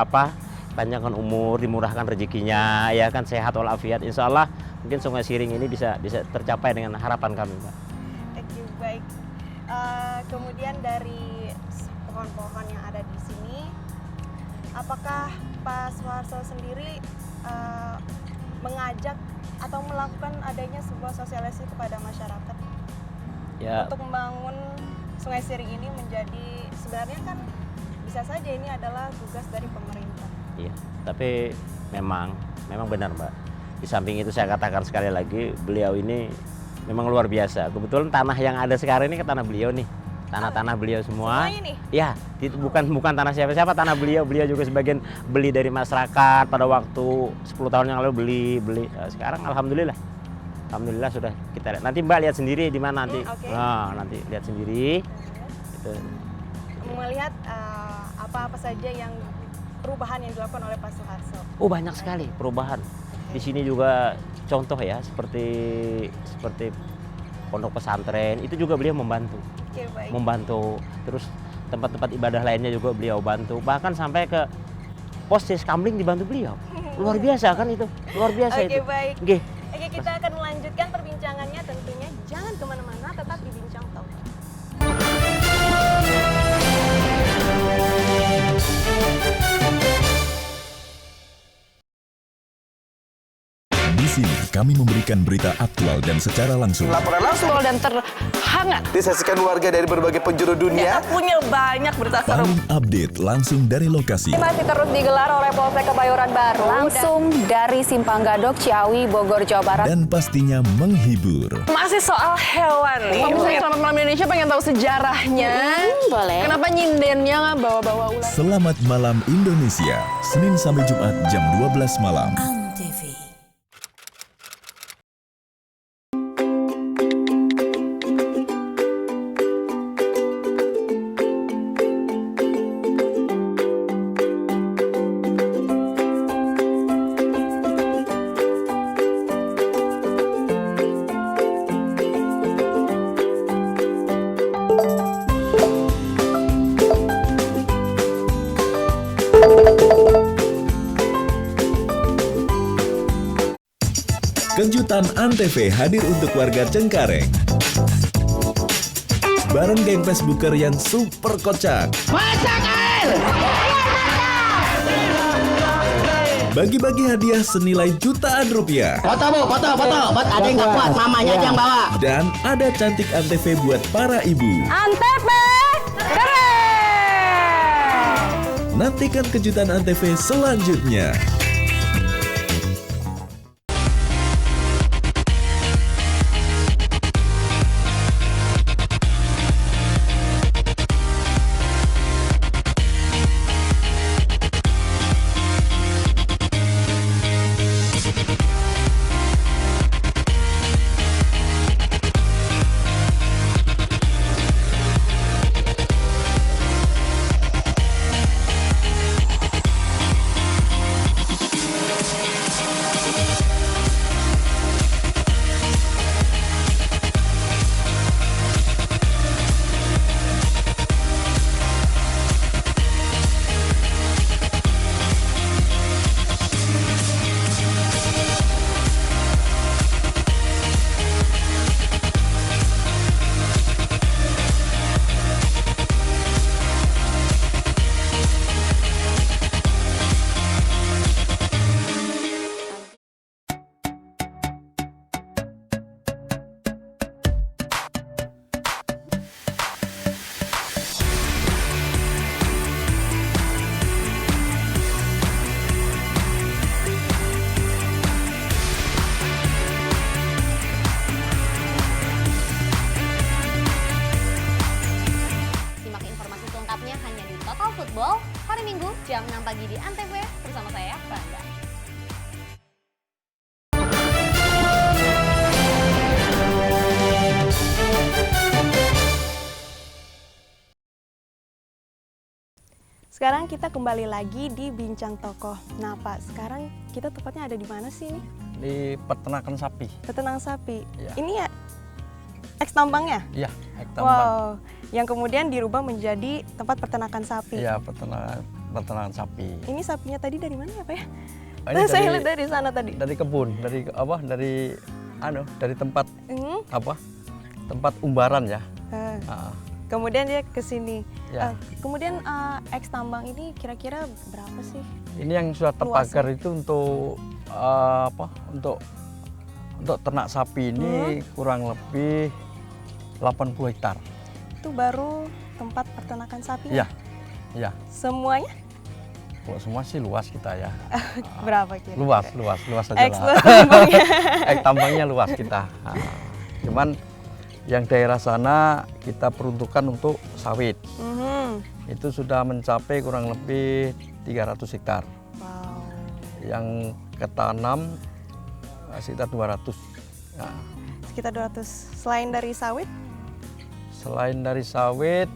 panjangkan umur, dimurahkan rezekinya, ya kan, sehat walafiat. Insya Allah mungkin Sungai Siring ini bisa tercapai dengan harapan kami, Mbak. Oke, baik. Kemudian dari pohon-pohon yang ada di sini, apakah Pak Suharso sendiri mengajak atau melakukan adanya sebuah sosialisasi kepada masyarakat untuk membangun Sungai Siring ini menjadi, sebenarnya kan bisa saja ini adalah tugas dari pemerintah. Iya, tapi memang benar Mbak. Di samping itu saya katakan sekali lagi, beliau ini memang luar biasa. Kebetulan tanah yang ada sekarang ini ke tanah beliau nih. Tanah-tanah beliau semua. Ini? Ya, bukan tanah siapa-siapa, tanah beliau. Beliau juga sebagian beli dari masyarakat pada waktu 10 tahun yang lalu beli. Sekarang alhamdulillah sudah kita lihat. Nanti Mbak lihat sendiri di mana nanti. Nah, nanti lihat sendiri. Gitu. Melihat apa-apa saja yang perubahan yang dilakukan oleh Pak Suharso. Oh, banyak sekali perubahan. Di sini juga contoh ya, seperti pondok pesantren itu juga beliau membantu. Oke, baik. Membantu. Terus tempat-tempat ibadah lainnya juga beliau bantu. Bahkan sampai ke pos Kamling dibantu beliau. Luar biasa kan itu, luar biasa itu. Oke, baik. Oke. Oke, kita akan melanjutkan perbincangannya tentunya. Jangan kemana-mana, tetap di Bincang Talk. Di sini kami memberikan berita aktual dan secara langsung. Laporan langsung dan terhangat. disaksikan warga dari berbagai penjuru dunia. Kita punya banyak berita seru. Paling update langsung dari lokasi. Masih terus digelar oleh Polsek Kebayoran Baru. Langsung dari Simpang Gadok, Ciawi, Bogor, Jawa Barat. Dan pastinya menghibur. Masih soal hewan nih. Misalnya Selamat Malam Indonesia pengen tahu sejarahnya. Boleh. Kenapa nyindennya nggak bawa-bawa ular? Selamat Malam Indonesia, Senin sampai Jumat jam 12 malam. Kejutan Antv hadir untuk warga Cengkareng. Bareng geng Facebooker yang super kocak. Masak air! Bagi-bagi hadiah senilai jutaan rupiah. Foto bu, foto. Buat ada yang nggak kuat, mamanya aja yang bawa. Dan ada cantik Antv buat para ibu. Antv keren! Nantikan kejutan Antv selanjutnya. Football hari Minggu jam 6 pagi di Antv bersama saya, Bangga. Sekarang kita kembali lagi di Bincang Tokoh. Nah Pak, sekarang kita tepatnya ada di mana sih ini? Di peternakan sapi. Peternakan sapi. Ya. Ini ya eks tambangnya? Iya, eks tambang. Wow, yang kemudian dirubah menjadi tempat peternakan sapi. Iya, peternakan sapi. Ini sapinya tadi dari mana ya Pak ya? Ini Saya lihat dari sana tadi. Dari kebun, dari tempat tempat umbaran ya. Kemudian dia ke sini. Ya. Kemudian eks tambang ini kira-kira berapa sih? Ini yang sudah terpagar itu untuk untuk ternak sapi ini kurang lebih 80 hektar. Itu baru tempat peternakan sapi? Iya. Iya. Semuanya? Kalau semua sih luas kita ya. Berapa kira? Luas aja Eks lah. tambangnya. Eks tambangnya luas kita. Cuman yang daerah sana kita peruntukkan untuk sawit. Itu sudah mencapai kurang lebih 300 hektar. Wow. Yang ketanam sekitar 200. Nah, Sekitar 200. Selain dari sawit? Selain dari sawit,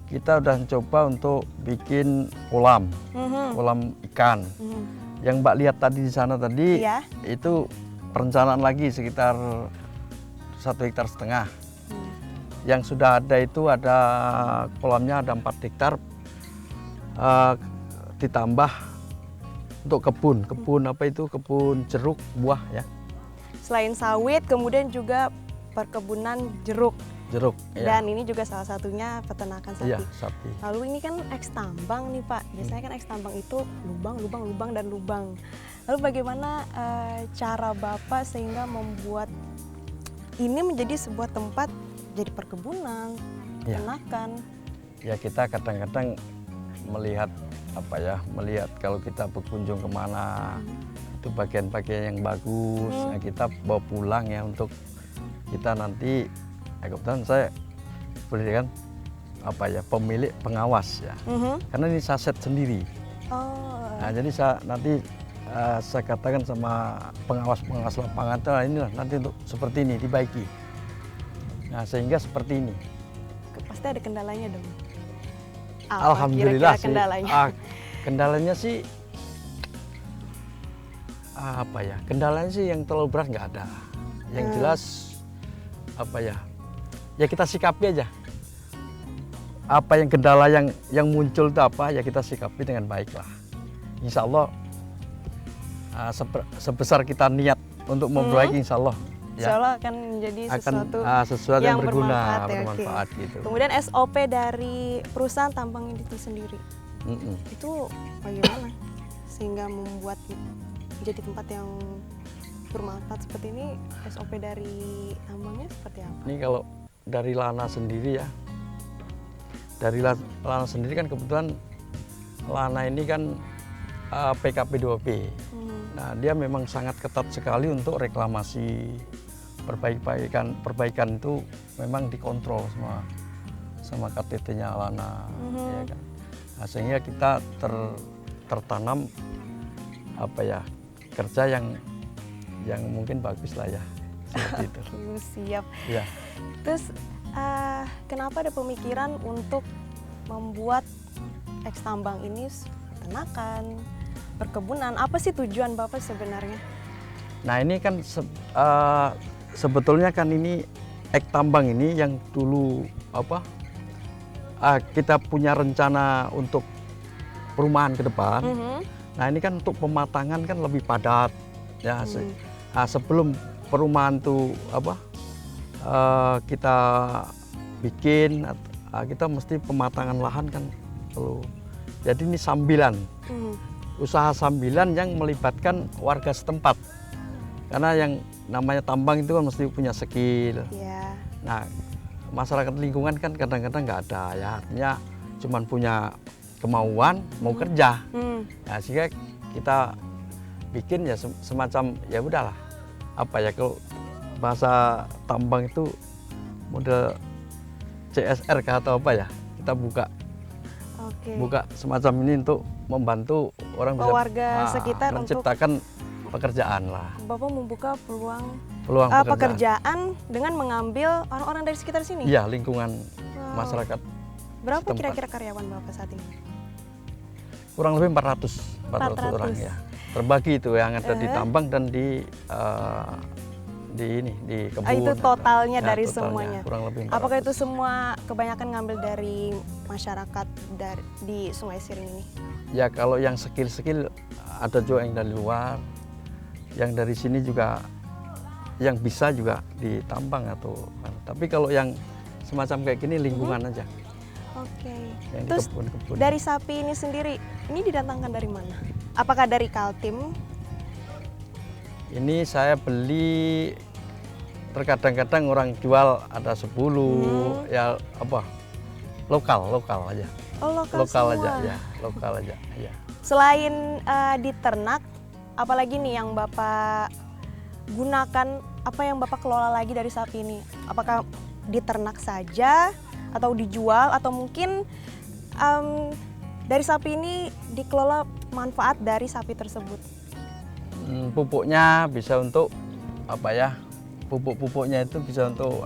kita udah coba untuk bikin kolam ikan. Yang Mbak lihat tadi di sana tadi, Iya. itu perencanaan lagi sekitar 1,5 hektar. Yang sudah ada itu ada kolamnya ada 4 hektar, ditambah untuk kebun apa itu, kebun jeruk buah ya. Selain sawit, kemudian juga perkebunan jeruk. Ya. Dan ini juga salah satunya peternakan sapi. Iya, sapi. Lalu ini kan eks tambang nih Pak. Biasanya kan eks tambang itu lubang dan lubang. Lalu bagaimana cara Bapak sehingga membuat ini menjadi sebuah tempat jadi perkebunan, peternakan? Ya kita kadang-kadang melihat melihat kalau kita berkunjung kemana itu bagian-bagian yang bagus, kita bawa pulang ya untuk kita nanti. Kebetulan saya berikan pemilik pengawas ya, karena ini saset sendiri. Nah, jadi saya katakan sama pengawas lapangan itu, inilah nanti untuk seperti ini dibaiki. Nah sehingga seperti ini. Pasti ada kendalanya dong. Alhamdulillah kira-kira kendalanya? Kendalanya sih kendalanya sih yang terlalu berat nggak ada. Yang jelas ya kita sikapi aja. Apa yang kendala yang muncul itu apa ya kita sikapi dengan baik lah. Insya Allah sebesar kita niat untuk memperbaiki, insya Allah. Insya Allah akan menjadi sesuatu yang bermanfaat gitu. Kemudian SOP dari perusahaan tambang itu sendiri, itu bagaimana sehingga membuat menjadi tempat yang bermanfaat seperti ini? SOP dari tambangnya seperti apa? Ini kalau dari Lana sendiri ya, dari Lana sendiri kan kebetulan Lana ini kan PKP 2P. Nah dia memang sangat ketat sekali untuk reklamasi, perbaikan itu memang dikontrol sama KTT-nya Lana, ya kan. Nah, sehingga kita tertanam kerja yang mungkin bagus lah ya, seperti itu. Siap. Ya. Terus kenapa ada pemikiran untuk membuat eks tambang ini peternakan, perkebunan? Apa sih tujuan Bapak sebenarnya? Nah ini kan sebetulnya kan ini eks tambang ini yang dulu kita punya rencana untuk perumahan ke depan. Nah ini kan untuk pematangan kan lebih padat ya. Sebelum perumahan itu kita bikin, kita mesti pematangan lahan kan perlu. Jadi ini sambilan, usaha sambilan yang melibatkan warga setempat. Karena yang namanya tambang itu kan mesti punya skill. Nah masyarakat lingkungan kan kadang-kadang nggak ada ya, artinya cuman punya kemauan mau kerja. Nah sehingga kita bikin ya semacam ya udahlah kalau bahasa tambang itu model CSR atau kita buka semacam ini untuk membantu orang warga sekitar menciptakan pekerjaan lah. Bapak membuka peluang pekerjaan dengan mengambil orang-orang dari sekitar sini. Iya, lingkungan masyarakat. Berapa kira-kira karyawan Bapak saat ini? Kurang lebih 400 orang ya. Terbagi itu yang ada di tambang dan di kebun. Itu totalnya ya, dari totalnya, semuanya. Kurang lebih 400. Apakah itu semua kebanyakan ngambil dari masyarakat di Sungai Siring ini? Ya kalau yang skill ada juga yang dari luar, yang dari sini juga, yang bisa juga ditambang atau. Tapi kalau yang semacam kayak gini lingkungan aja. Oke. Yang Terus di kebun-kebun. dari sapi ini sendiri, ini didatangkan dari mana? Apakah dari Kaltim? Ini saya beli, terkadang-kadang orang jual ada 10, ya lokal aja. Oh, lokal aja, semua. ya, lokal aja, ya. Selain diternak, apalagi nih yang Bapak gunakan, apa yang Bapak kelola lagi dari sapi ini? Apakah diternak saja atau dijual, atau mungkin dari sapi ini dikelola manfaat dari sapi tersebut? Pupuknya bisa untuk pupuk-pupuknya itu bisa untuk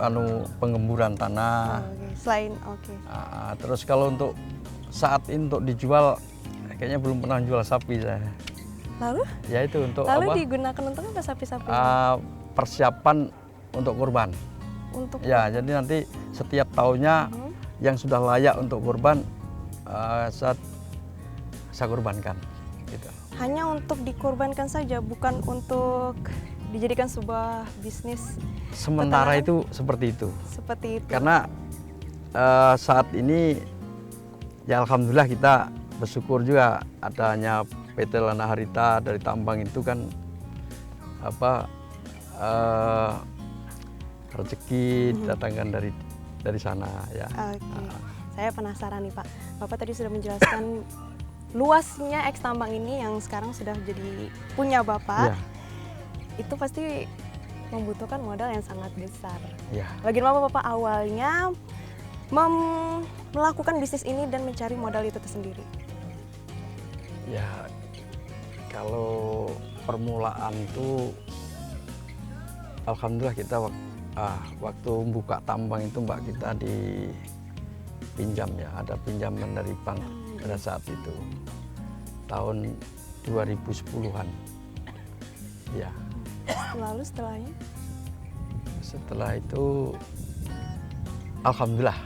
penggemburan tanah. Selain terus kalau untuk saat ini untuk dijual, kayaknya belum pernah jual sapi saya. Lalu? Ya itu untuk Lalu apa? digunakan untuk apa sapi-sapi? Persiapan untuk kurban. Untuk Ya, jadi nanti setiap tahunnya yang sudah layak untuk kurban saya kurbankan. Gitu. Hanya untuk dikorbankan saja, bukan untuk dijadikan sebuah bisnis. Sementara itu seperti itu. Seperti itu. Karena saat ini ya alhamdulillah kita bersyukur juga adanya PT Lana Harita dari tambang itu kan rezeki datangkan dari sana ya. Oke. Saya penasaran nih Pak. Bapak tadi sudah menjelaskan luasnya eks tambang ini yang sekarang sudah jadi punya Bapak. Ya. Itu pasti membutuhkan modal yang sangat besar. Ya. Bagaimana Bapak awalnya melakukan bisnis ini dan mencari modal itu tersendiri? Ya, kalau permulaan itu alhamdulillah kita waktu buka tambang itu Mbak kita dipinjam ya, ada pinjaman dari bank pada saat itu tahun 2010-an. Ya. Lalu setelahnya? Setelah itu alhamdulillah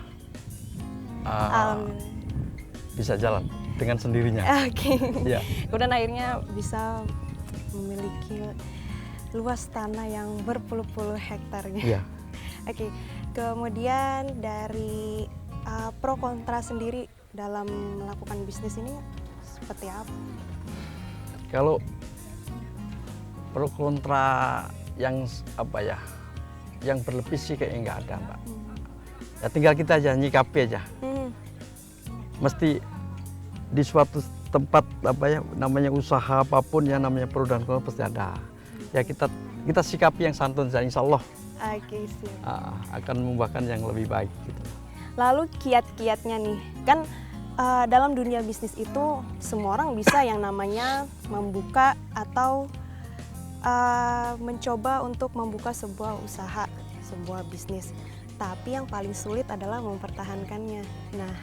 bisa jalan dengan sendirinya. Oke. Ya. Kemudian akhirnya bisa memiliki luas tanah yang berpuluh-puluh hektarnya. Ya. Oke. Kemudian dari pro kontra sendiri dalam melakukan bisnis ini seperti apa? Kalau pro kontra yang apa ya, yang berlebih sih kayaknya nggak ada Mbak. Ya tinggal kita aja nyikapi aja. Mesti di suatu tempat apa ya namanya usaha apapun ya namanya pro dan kontra pasti ada. Ya kita sikapi yang santun saja, insya Allah akan membuahkan yang lebih baik. Gitu. Lalu kiat-kiatnya nih, kan dalam dunia bisnis itu semua orang bisa yang namanya membuka atau mencoba untuk membuka sebuah usaha, sebuah bisnis. Tapi yang paling sulit adalah mempertahankannya. Nah,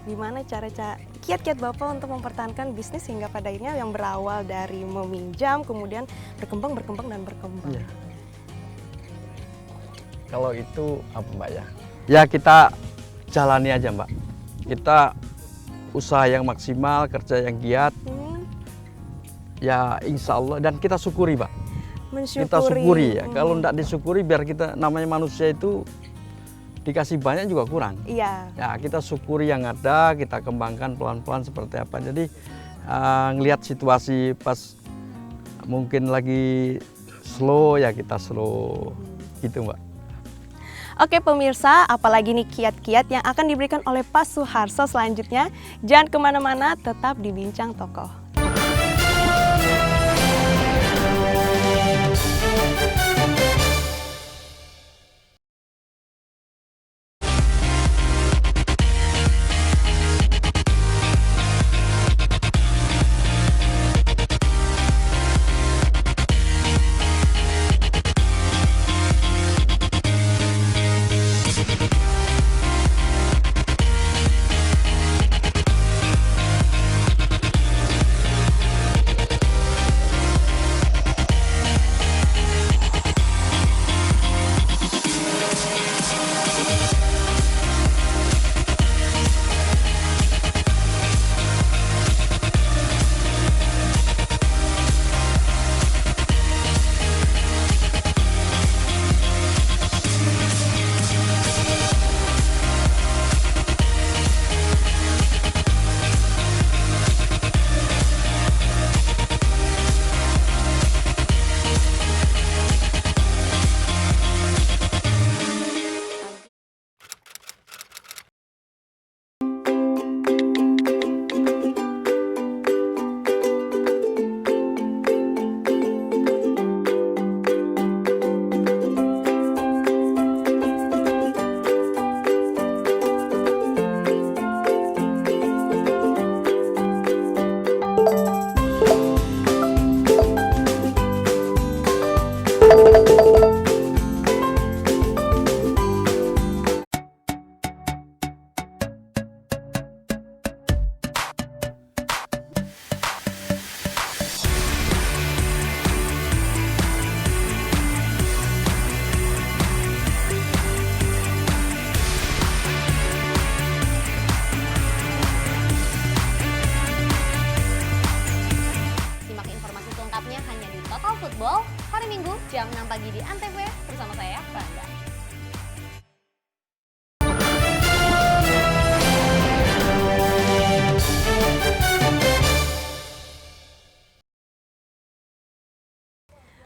gimana cara kiat-kiat Bapak untuk mempertahankan bisnis hingga pada akhirnya yang berawal dari meminjam kemudian berkembang. Ya. Kalau itu apa Mbak ya? Ya kita jalani aja Mbak. Kita usaha yang maksimal, kerja yang giat. Ya insya Allah dan kita syukuri Mbak. Kita syukuri ya. Kalau tidak disyukuri biar kita namanya manusia itu dikasih banyak juga kurang. Iya. Ya kita syukuri yang ada, kita kembangkan pelan-pelan seperti apa. Jadi ngelihat situasi pas mungkin lagi slow ya kita slow gitu Mbak. Oke pemirsa, apalagi nih kiat-kiat yang akan diberikan oleh Pak Suharso selanjutnya. Jangan kemana-mana, tetap di Bincang Tokoh.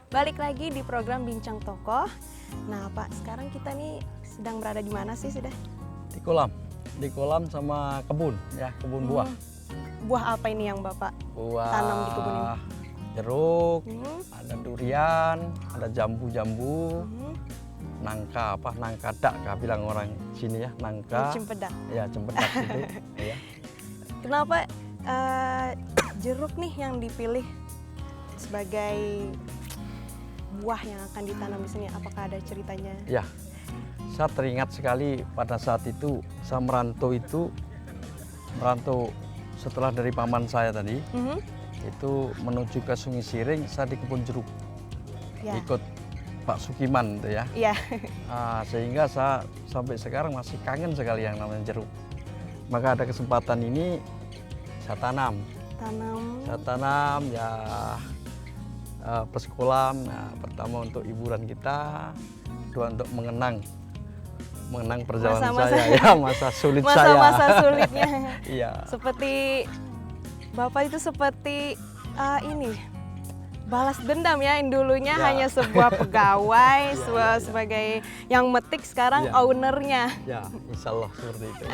Balik lagi di program Bincang Tokoh. Nah Pak, sekarang kita nih sedang berada di mana sih sudah? Di kolam sama kebun ya, kebun buah. Buah apa ini yang Bapak Buah tanam di kebun ini? Jeruk, ada durian, ada jambu-jambu, nangka dak bilang orang sini ya, nangka. Cempedak. Ya, cempedak itu. Ya. Kenapa jeruk nih yang dipilih sebagai buah yang akan ditanam di sini? Apakah ada ceritanya? Ya, saya teringat sekali pada saat itu saya merantau setelah dari paman saya tadi. Itu menuju ke Sungai Siring, saya di kebun jeruk, ikut Pak Sukiman itu ya. Sehingga saya sampai sekarang masih kangen sekali yang namanya jeruk. Maka ada kesempatan ini saya tanam ya, plus kolam. Nah, pertama untuk hiburan kita, kedua untuk mengenang perjalanan saya ya, masa sulit saya. Masa sulitnya. Iya. Seperti Bapak itu seperti ini balas dendam ya, yang dulunya hanya sebuah pegawai sebagai yang metik, sekarang ownernya. Ya, insya Allah seperti itu.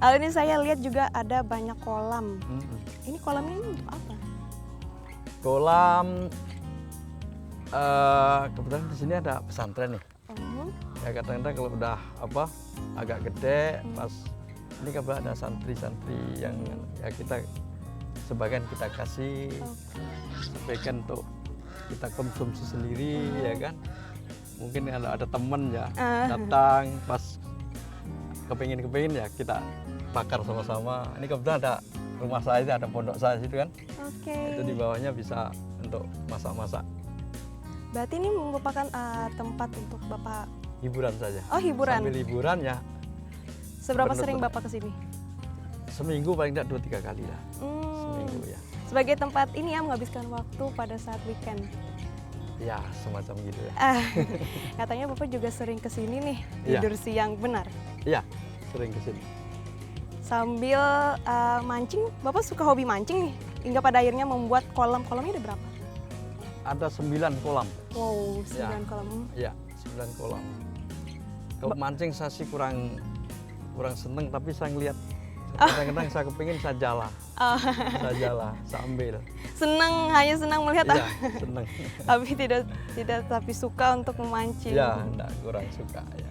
Ini saya lihat juga ada banyak kolam. Ini kolam ini untuk apa? Kolam kebetulan di sini ada pesantren nih. Ya kadang-kadang kalau udah agak gede, pas ini kebetulan ada santri-santri yang ya kita sebagian kita kasih, sebagian untuk kita konsumsi sendiri ya kan. Mungkin kalau ada temen ya datang pas kepingin ya kita bakar sama-sama. Ini kebetulan ada rumah saya, ada pondok saya situ kan. Itu di bawahnya bisa untuk masak-masak. Berarti ini merupakan tempat untuk Bapak hiburan saja. Oh, hiburan. Sambil hiburan ya. Seberapa sering Bapak kesini? Seminggu paling tidak 2-3 kali lah. Seminggu ya. Sebagai tempat ini ya menghabiskan waktu pada saat weekend. Ya, semacam gitu ya. Katanya Bapak juga sering kesini nih, tidur siang, benar? Iya, sering kesini. Sambil mancing, Bapak suka hobi mancing nih? Hingga pada akhirnya membuat kolam-kolamnya ada berapa? Ada 9 kolam. Wow, 9 kolam. Iya, 9 kolam. Kalau mancing saya sih kurang seneng, tapi saya ngeliat kadang-kadang saya kepingin saya jala. Saya ambil. Hanya senang melihat. Iya, seneng. Tapi tapi suka untuk memancing. Ya, enggak, kurang suka ya.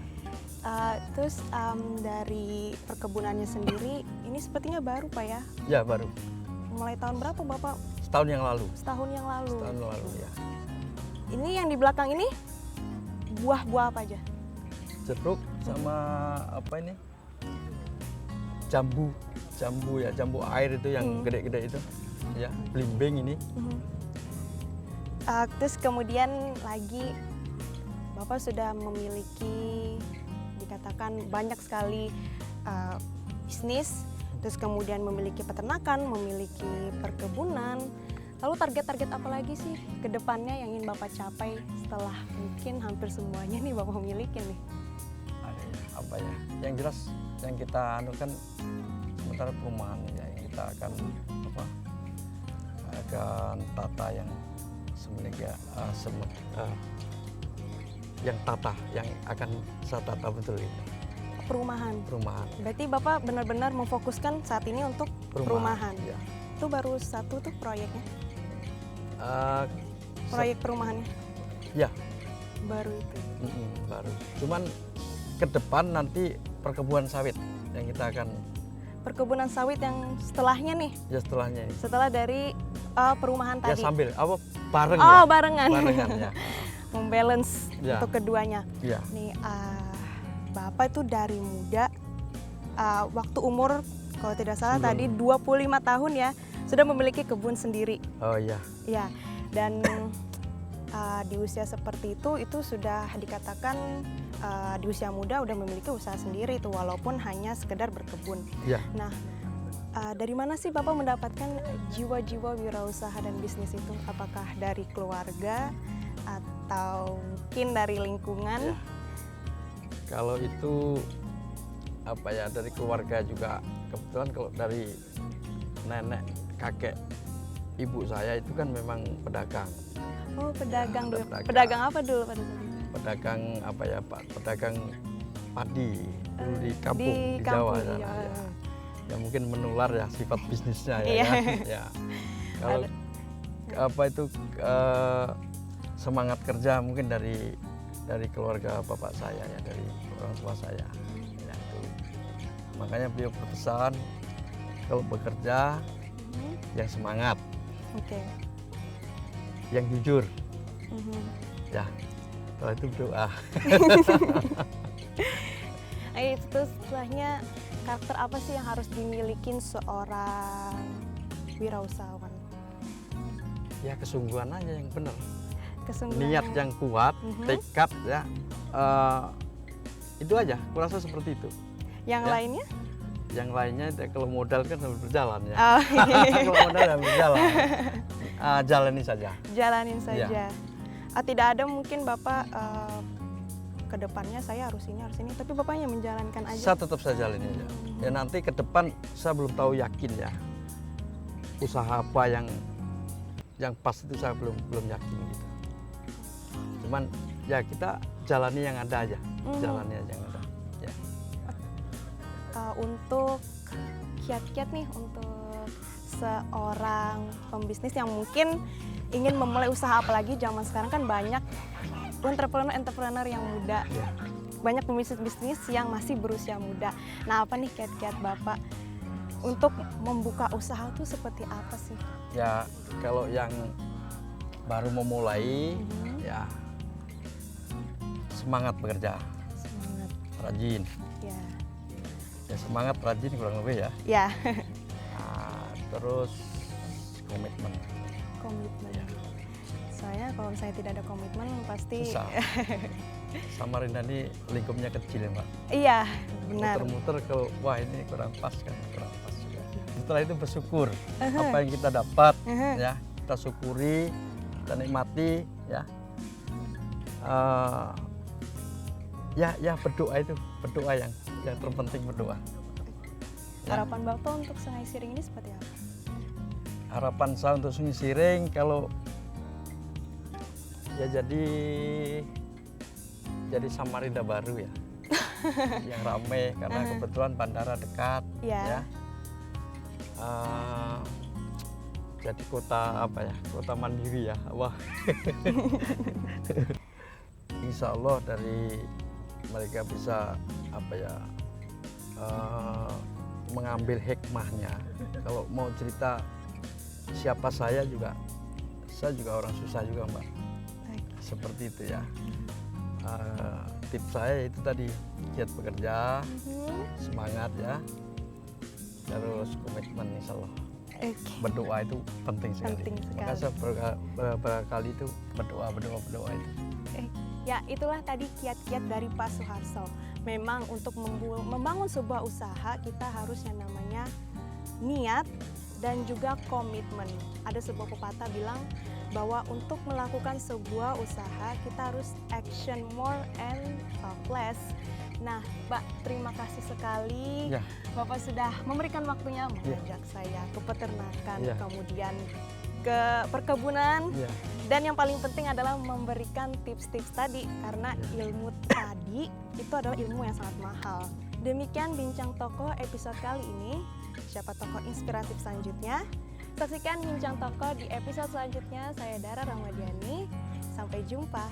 Terus dari perkebunannya sendiri, ini sepertinya baru Pak ya? Ya, baru. Mulai tahun berapa Bapak? Setahun yang lalu. Setahun yang lalu ya. Ini yang di belakang ini buah-buah apa aja? Jeruk sama apa ini? Jambu ya, jambu air itu yang gede-gede itu. Ya, belimbing ini. Terus kemudian lagi Bapak sudah memiliki dikatakan banyak sekali bisnis, terus kemudian memiliki peternakan, memiliki perkebunan. Lalu target-target apa lagi sih ke depannya yang ingin Bapak capai setelah mungkin hampir semuanya nih Bapak miliki nih? Apa ya? Yang jelas yang kita anukan sementara perumahan ya, yang kita akan tata yang yang akan saya tata betul itu. Perumahan. Berarti Bapak benar-benar memfokuskan saat ini untuk perumahan. Ya. Itu baru satu tuh proyeknya? Proyek perumahannya? Ya. Baru itu? Baru. Cuman ke depan nanti perkebunan sawit yang kita akan. Perkebunan sawit yang setelahnya nih? Ya, setelahnya ini. Setelah dari perumahan tadi? Ya, sambil bareng ya? Barengan ya. Membalance ya. Untuk keduanya. Ya. Nih Bapak itu dari muda, waktu umur kalau tidak salah tadi 25 tahun ya, sudah memiliki kebun sendiri. Oh iya. Ya, dan di usia seperti itu sudah dikatakan di usia muda udah memiliki usaha sendiri itu, walaupun hanya sekedar berkebun. Ya. Nah, dari mana sih Bapak mendapatkan jiwa-jiwa wirausaha dan bisnis itu? Apakah dari keluarga atau mungkin dari lingkungan? Ya. Kalau itu dari keluarga juga, kebetulan kalau dari nenek, kakek, ibu saya itu kan memang pedagang. Oh, pedagang dulu. Pedagang. Pedagang apa dulu pada saat itu? Pedagang apa ya Pak? Pedagang padi dulu di kampung di kampung, Jawa. di Sana, Jawa. ya. Ya mungkin menular ya sifat bisnisnya ya. Iya. Kan? Ya. Kalau apa itu semangat kerja mungkin dari keluarga bapak saya ya, dari orang tua saya. Ya, itu. Makanya beliau berpesan kalau bekerja yang semangat, Oke. yang jujur. Ya, kalau itu berdoa. Itu setelahnya karakter apa sih yang harus dimiliki seorang wirausahawan? Ya kesungguhan aja yang benar. Kesungguhan. Niat yang kuat, tekad ya. Itu aja, kurasa seperti itu. Yang Ya. lainnya? Yang lainnya kalau modal kan harus berjalan ya. Oh, iya. Kalau modal harus berjalan. Jalani saja. Jalanin saja. Iya. Tidak ada mungkin Bapak ke depannya saya harus ini, tapi Bapaknya menjalankan aja. Saya tetap saya jalani aja. Ya nanti ke depan saya belum tahu yakin ya. Usaha apa yang pas itu saya belum yakin gitu. Cuman ya kita jalani yang ada aja. Jalani aja yang ada. Ya. Untuk kiat-kiat nih untuk seorang pembisnis yang mungkin ingin memulai usaha, apalagi zaman sekarang kan banyak entrepreneur yang muda, banyak pembisnis yang masih berusia muda. Nah, apa nih kiat-kiat Bapak untuk membuka usaha itu seperti apa sih? Ya kalau yang baru memulai ya semangat bekerja, Semangat. rajin. Ya. Ya semangat rajin kurang lebih ya. Ya. Terus komitmen. Komitmen. Soalnya kalau misalnya tidak ada komitmen pasti Susah. Samarinda ini lingkupnya kecil ya Mbak. Iya, benar. Muter-muter kalau wah ini kurang pas kan, kurang pas juga. Setelah itu bersyukur apa yang kita dapat ya, kita syukuri, kita nikmati ya. Ya berdoa itu, berdoa yang terpenting berdoa. Ya. Harapan Bapak untuk Sungai Siring ini seperti apa? Harapan saya untuk Sungai Siring kalau ya jadi Samarinda baru ya, yang ramai karena kebetulan bandara dekat, ya. Jadi kota apa ya, kota mandiri ya, wah. Insya Allah dari mereka bisa apa ya, mengambil hikmahnya. Kalau mau cerita siapa saya juga orang susah juga Mbak. Seperti itu ya. Tips saya itu tadi, giat bekerja, semangat ya, terus komitmen insya Allah. Berdoa itu penting sekali. Maka saya berkali itu berdoa itu. Ya itulah tadi kiat-kiat dari Pak Suharso. Memang untuk membangun sebuah usaha kita harus yang namanya niat dan juga komitmen. Ada sebuah pepatah bilang bahwa untuk melakukan sebuah usaha kita harus action more and talk less. Nah, Pak, terima kasih sekali. Ya. Bapak sudah memberikan waktunya mengajak saya ke peternakan, Ya. kemudian ke perkebunan, Ya. dan yang paling penting adalah memberikan tips-tips tadi karena ilmu tadi itu adalah ilmu yang sangat mahal. Demikian Bincang Toko episode kali ini. Siapa tokoh inspiratif selanjutnya? Saksikan Bincang Toko di episode selanjutnya. Saya Dara Ramadiani. Sampai jumpa.